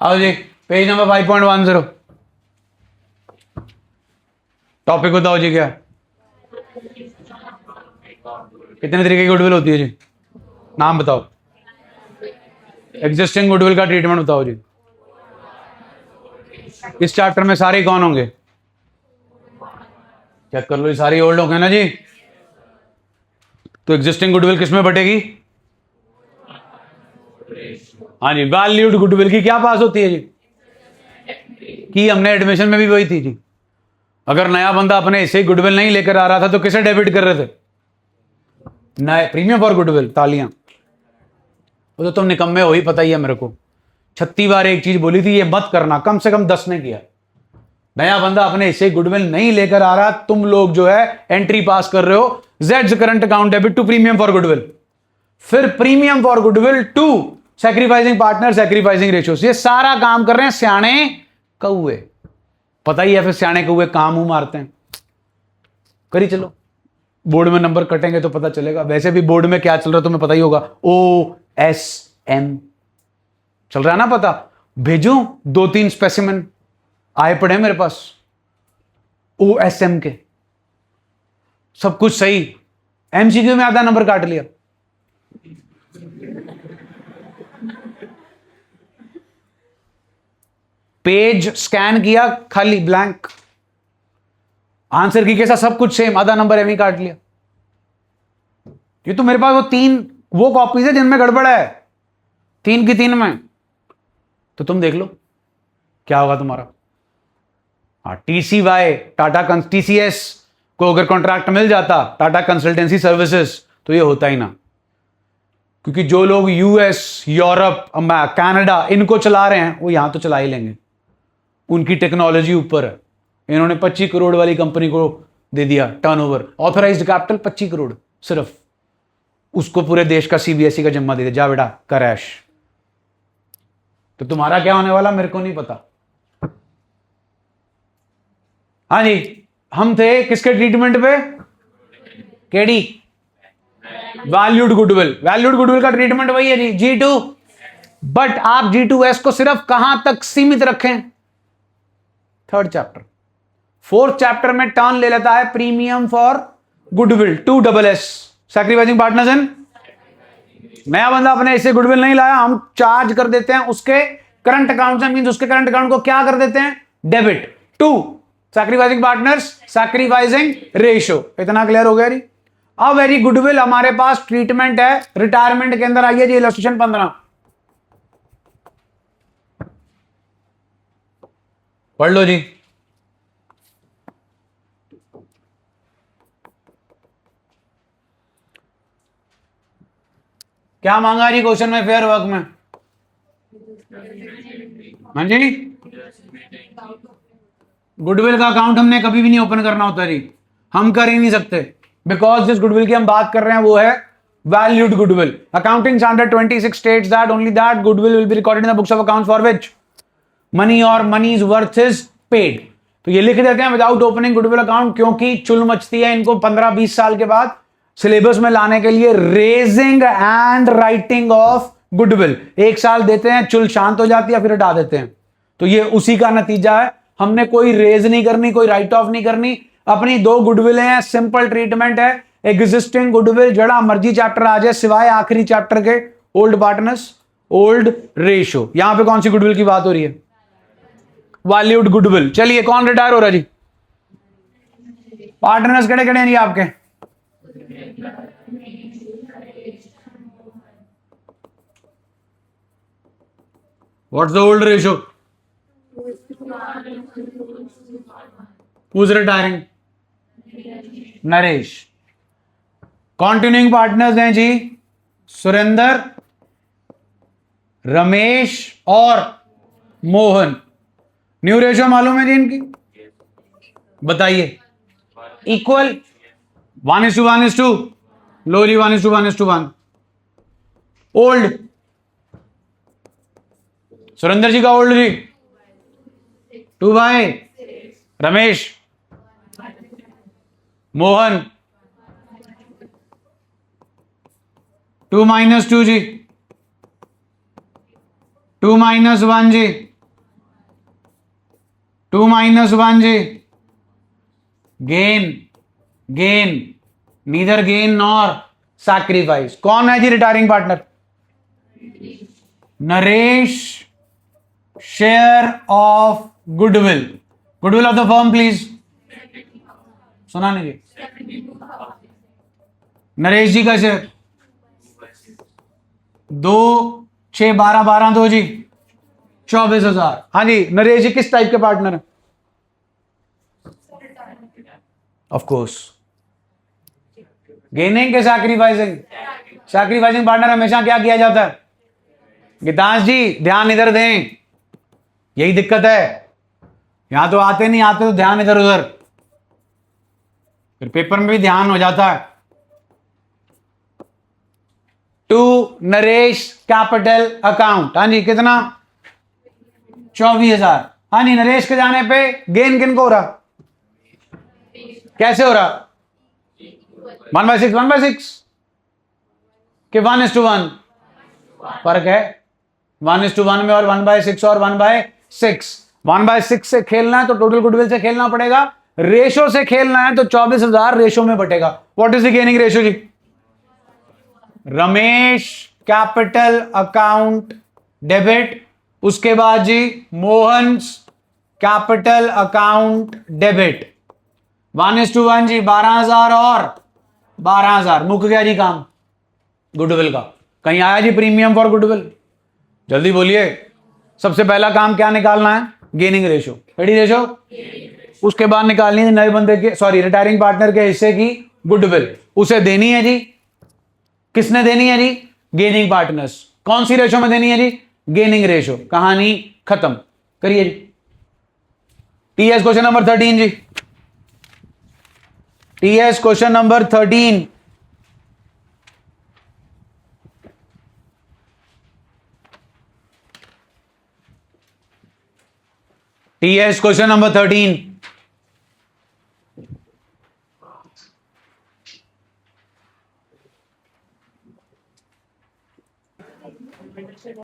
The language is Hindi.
आओ जी, पेज नंबर 5.10। टॉपिक बताओ जी, क्या कितने तरीके की गुडविल होती है जी? नाम बताओ। एग्जिस्टिंग गुडविल का ट्रीटमेंट बताओ जी। इस चैप्टर में सारे कौन होंगे? चेक कर लो, ये सारी ओल्ड होंगे ना जी। तो एग्जिस्टिंग गुडविल किसमें बटेगी? हाँ जी, वैल्यूड गुडविल की क्या पास होती है जी? कि हमने एडमिशन में भी वही थी जी। अगर नया बंदा अपने ऐसे ही गुडविल नहीं लेकर आ रहा था तो किसे डेबिट कर रहे थे? नए प्रीमियम फॉर गुडविल। तालियां। वो तो तुम निकम्मे हो ही, पता ही है मेरे को। 36 बार एक चीज बोली थी, ये मत करना, कम से कम 10 ने किया। नया बंदा अपने हिस्से गुडविल नहीं लेकर आ रहा, तुम लोग जो है एंट्री पास कर रहे हो, जेड्स current account debit to premium for goodwill, फिर premium for goodwill to sacrificing partner, sacrificing ratios. ये सारा काम कर रहे हैं सियाने कौए। पता ही है फिर सियाने कौए काम मुंह मारते हैं। करी चलो, बोर्ड में नंबर कटेंगे तो पता चलेगा। वैसे भी बोर्ड में क्या चल रहा है तुम्हें पता ही होगा, OSM चल रहा है ना, पता? भेजूं 2-3 स्पेसिमेन आए पड़े मेरे पास OSM के, सब कुछ सही। MCQ में आधा नंबर काट लिया। पेज स्कैन किया, खाली ब्लैंक। आंसर की कैसा सब कुछ सेम, आधा नंबर एम ही काट लिया। ये तो मेरे पास वो कॉपीज है जिनमें गड़बड़ है, 3 की 3 में। तो तुम देख लो क्या होगा तुम्हारा। TCY टाटा TCS को अगर कॉन्ट्रैक्ट मिल जाता, टाटा कंसल्टेंसी सर्विसेज, तो ये होता ही ना। क्योंकि जो लोग US, यूरोप, कनाडा इनको चला रहे हैं, वो यहां तो चला ही लेंगे। उनकी टेक्नोलॉजी ऊपर है। इन्होंने 25 करोड़ वाली कंपनी को दे दिया टर्नओवर, ऑथराइज्ड कैपिटल 25 करोड़ सिर्फ। उसको पूरे देश का CBSE का जिम्मा दे दिया, जा बेटा क्रैश। तो तुम्हारा क्या होने वाला मेरे को नहीं पता। हाँ जी, हम थे किसके ट्रीटमेंट पे? KD valued goodwill. Valued goodwill का ट्रीटमेंट वही है जी, G2। बट आप G2S को सिर्फ कहां तक सीमित रखें? 3rd chapter. 4th चैप्टर में टर्न ले लेता है premium for goodwill, 2SS sacrificing partners in. नया बंदा अपने ऐसे गुडविल नहीं लाया, हम चार्ज कर देते हैं उसके करंट अकाउंट से, मींस उसके करंट अकाउंट को क्या कर देते हैं? Debit to sacrificing partners, sacrificing ratio. इतना क्लियर हो गया जी। अब वेरी गुडविल हमारे पास ट्रीटमेंट है रिटायरमेंट के अंदर। आइए जी, इलस्ट्रेशन 15 पढ़ लो जी। क्या मांगा जी क्वेश्चन में, फेयर वर्क में? हाँ जी, गुडविल का अकाउंट हमने कभी भी नहीं ओपन करना होता जी, हम कर ही नहीं सकते। बिकॉज जिस गुडविल की हम बात कर रहे हैं वो है valued goodwill. Accounting standard 26 states that only that goodwill will be recorded in the books of accounts for which money और मनीज वर्थ इज पेड। तो ये लिख देते हैं विदाउट ओपनिंग गुडविल अकाउंट, क्योंकि चुल मचती है इनको 15-20 साल के बाद सिलेबस में लाने के लिए। Raising and writing of goodwill 1 साल देते हैं, चुल शांत हो जाती है, फिर हटा देते हैं। तो ये उसी का नतीजा है। हमने कोई रेज नहीं करनी, कोई राइट ऑफ नहीं करनी। अपनी 2 गुडविल हैं, सिंपल ट्रीटमेंट है। एग्जिस्टिंग गुडविल जड़ा मर्जी चैप्टर आ जाए, सिवाय आखिरी चैप्टर के ओल्ड पार्टनर्स, ओल्ड रेशियो। यहां पे कौन सी गुडविल की बात हो रही है? Valued goodwill. चलिए, कौन रिटायर हो रहा जी? पार्टनर्स केड़े केड़े हैं जी आपके? What's the old ratio? Who's retiring? Naresh. Continuing partners हैं जी सुरेंद्र, रमेश और मोहन। न्यू रेशियो मालूम है जी इनकी? बताइए। इक्वल 1:1:2। लो जी, 1:1:1। ओल्ड सुरेंद्र जी का ओल्ड जी 2/, रमेश, मोहन 2 - 2 जी, 2 - 1 जी। 2 माइनस 1 जी, gain, gain, neither gain nor sacrifice. कौन है जी retiring partner? Naresh, share of goodwill, goodwill of the firm please. सुना नहीं जी? नरेश जी का शेयर 2, 6, 12, 12 दो जी 24,000। हाँ जी, नरेश जी किस टाइप के पार्टनर है? ऑफ कोर्स गेनिंग के सैक्रिफाइसिंग? सैक्रिफाइसिंग पार्टनर हमेशा क्या किया जाता है? गीतांश जी ध्यान इधर दें, यही दिक्कत है, यहां तो आते नहीं, आते तो ध्यान इधर उधर, फिर पेपर में भी ध्यान हो जाता है। टू नरेश कैपिटल अकाउंट, हाँ जी कितना? 24,000। हाँ जी, नरेश के जाने पे गेन किन को हो रहा? कैसे हो रहा? 1/6, 1/6 कि 1:1? फर्क है 1:1 में, और 1/6 और 1/6। 1/6 से खेलना है तो टोटल गुडविल से खेलना पड़ेगा, रेशो से खेलना है तो 24,000 रेशो में बटेगा। What is the gaining ratio जी? रमेश कैपिटल अकाउंट डेबिट, उसके बाद जी मोहन कैपिटल अकाउंट डेबिट, 1:1 जी 12,000 और 12,000, मुक गया जी काम गुडविल का। कहीं आया जी प्रीमियम फॉर गुडविल? जल्दी बोलिए, सबसे पहला काम क्या निकालना है? गेनिंग रेशो, पेडी रेशो। उसके बाद निकालनी है नए बंदे के, सॉरी रिटायरिंग पार्टनर के हिस्से की गुडविल, उसे देनी है जी। किसने देनी है जी? Gaining partners. कौन सी रेशो में देनी है जी? Gaining ratio. कहानी खत्म, करिए जी। टीएस क्वेश्चन नंबर 13 जी, TS question number 13। TS question number 13,